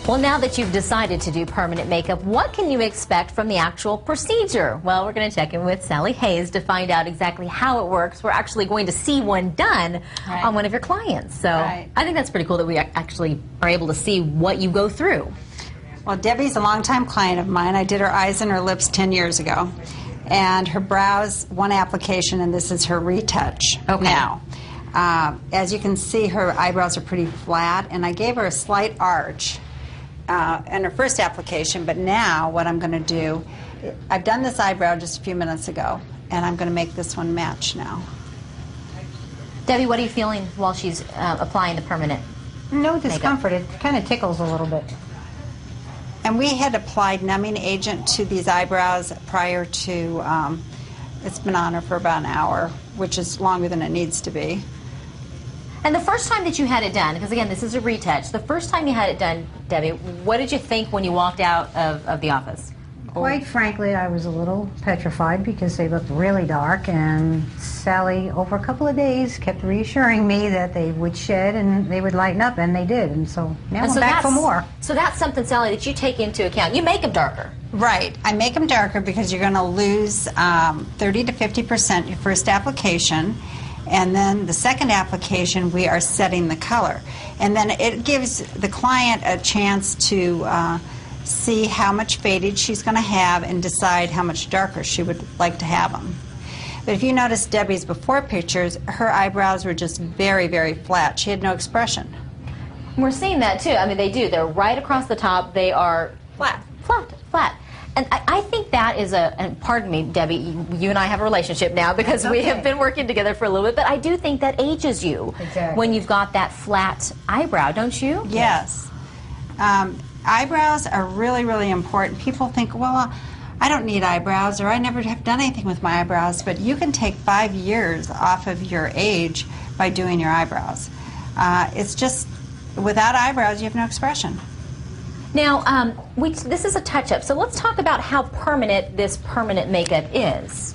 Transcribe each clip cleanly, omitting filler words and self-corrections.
Well, now that you've decided to do permanent makeup, what can you expect from the actual procedure? Well, we're going to check in with Sally Hayes to find out exactly how it works. We're actually going to see one done on one of your clients. So I think that's pretty cool that we actually are able to see what you go through. Well, Debbie's a longtime client of mine. I did her eyes and her lips 10 years ago. And her brows, one application, and this is her retouch now. As you can see, her eyebrows are pretty flat, and I gave her a slight arch in her first application, but now what I'm going to do, I've done this eyebrow just a few minutes ago, and I'm going to make this one match now. Debbie, what are you feeling while she's applying the permanent No discomfort. It kind of tickles a little bit. And we had applied numbing agent to these eyebrows prior to, it's been on her for about an hour, which is longer than it needs to be. And the first time that you had it done, because again, this is a retouch, the first time you had it done, Debbie, what did you think when you walked out of the office? Quite frankly, I was a little petrified because they looked really dark, and Sally, over a couple of days, kept reassuring me that they would shed and they would lighten up, and they did. And so now I'm back for more. So that's something, Sally, that you take into account. You make them darker. Right. I make them darker because you're going to lose 30 to 50% your first application. And then the second application, we are setting the color. And then it gives the client a chance to see how much faded she's going to have and decide how much darker she would like to have them. But if you notice Debbie's before pictures, her eyebrows were just very, very flat. She had no expression. We're seeing that too. I mean, they do. They're right across the top. They are flat. And I think that is and pardon me, Debbie, you and I have a relationship now because we have been working together for a little bit, but I do think that ages you when you've got that flat eyebrow, don't you? Yes. Eyebrows are really, really important. People think, well, I don't need eyebrows, or I never have done anything with my eyebrows, but you can take 5 years off of your age by doing your eyebrows. It's just, without eyebrows, you have no expression. Now, this is a touch-up, so let's talk about how permanent this permanent makeup is.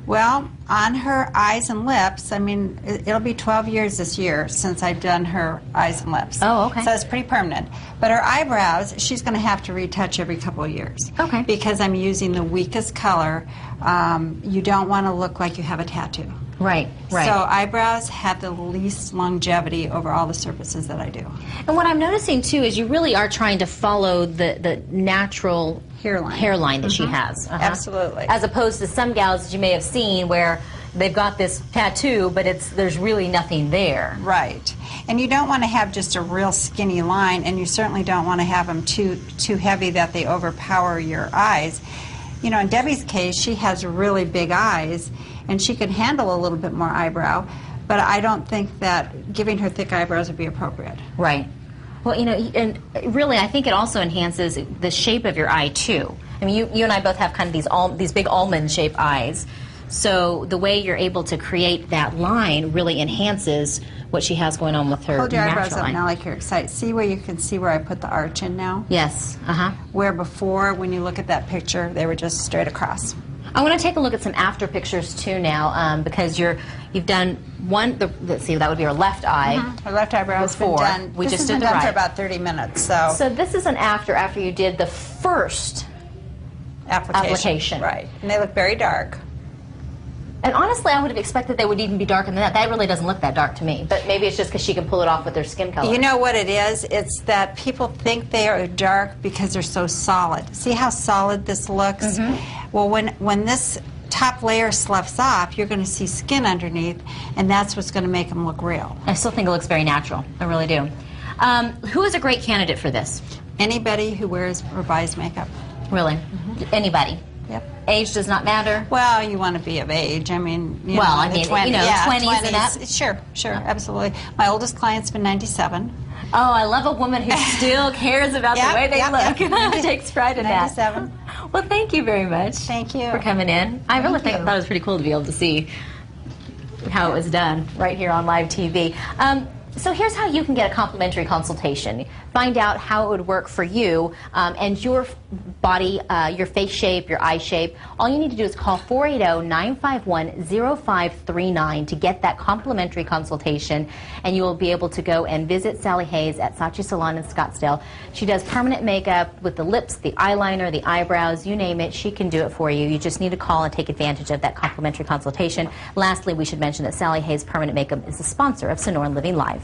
Well, on her eyes and lips, I mean, it'll be 12 years this year since I've done her eyes and lips. Oh, okay. So it's pretty permanent. But her eyebrows, she's going to have to retouch every couple of years. Okay. Because I'm using the weakest color. You don't want to look like you have a tattoo. Right. So eyebrows have the least longevity over all the surfaces that I do. And what I'm noticing too is you really are trying to follow the natural hairline that she has. Absolutely. As opposed to some gals that you may have seen where they've got this tattoo, but there's really nothing there. Right. And you don't want to have just a real skinny line, and you certainly don't want to have them too heavy that they overpower your eyes. You know, in Debbie's case, she has really big eyes, and she can handle a little bit more eyebrow, but I don't think that giving her thick eyebrows would be appropriate. Right. Well, you know, and really, I think it also enhances the shape of your eye, too. I mean, you and I both have kind of these big almond-shaped eyes, so the way you're able to create that line really enhances what she has going on with her Hold your eyebrows natural up line. now like you're excited. See where you can see where I put the arch in now? Yes. Where before, when you look at that picture, they were just straight across. I want to take a look at some after pictures too now, because you've done one. Let's see, that would be her left eye. Her left eyebrow has been done. We just did the right for about 30 minutes. So this is an after you did the first application. Right, and they look very dark. And honestly, I would have expected they would even be darker than that. That really doesn't look that dark to me. But maybe it's just because she can pull it off with her skin color. You know what it is? It's that people think they are dark because they're so solid. See how solid this looks? Well, when this top layer sloughs off, you're going to see skin underneath, and that's what's going to make them look real. I still think it looks very natural. I really do. Who is a great candidate for this? Anybody who wears or buys makeup. Really? Anybody? Yep. Age does not matter? Well, you want to be of age. I mean, you well, know, I mean, 20s, you know, yeah, 20s and up. Sure, absolutely. My oldest client's been 97. Oh, I love a woman who still cares about the way they look. Takes pride in 97. that. Well, thank you very much. Thank you for coming in. I really thought it was pretty cool to be able to see how it was done right here on live TV. So here's how you can get a complimentary consultation. Find out how it would work for you and your body, your face shape, your eye shape. All you need to do is call 480-951-0539 to get that complimentary consultation, and you will be able to go and visit Sally Hayes at Saatchi Salon in Scottsdale. She does permanent makeup with the lips, the eyeliner, the eyebrows, you name it, she can do it for you. You just need to call and take advantage of that complimentary consultation. Lastly, we should mention that Sally Hayes Permanent Makeup is the sponsor of Sonoran Living Live.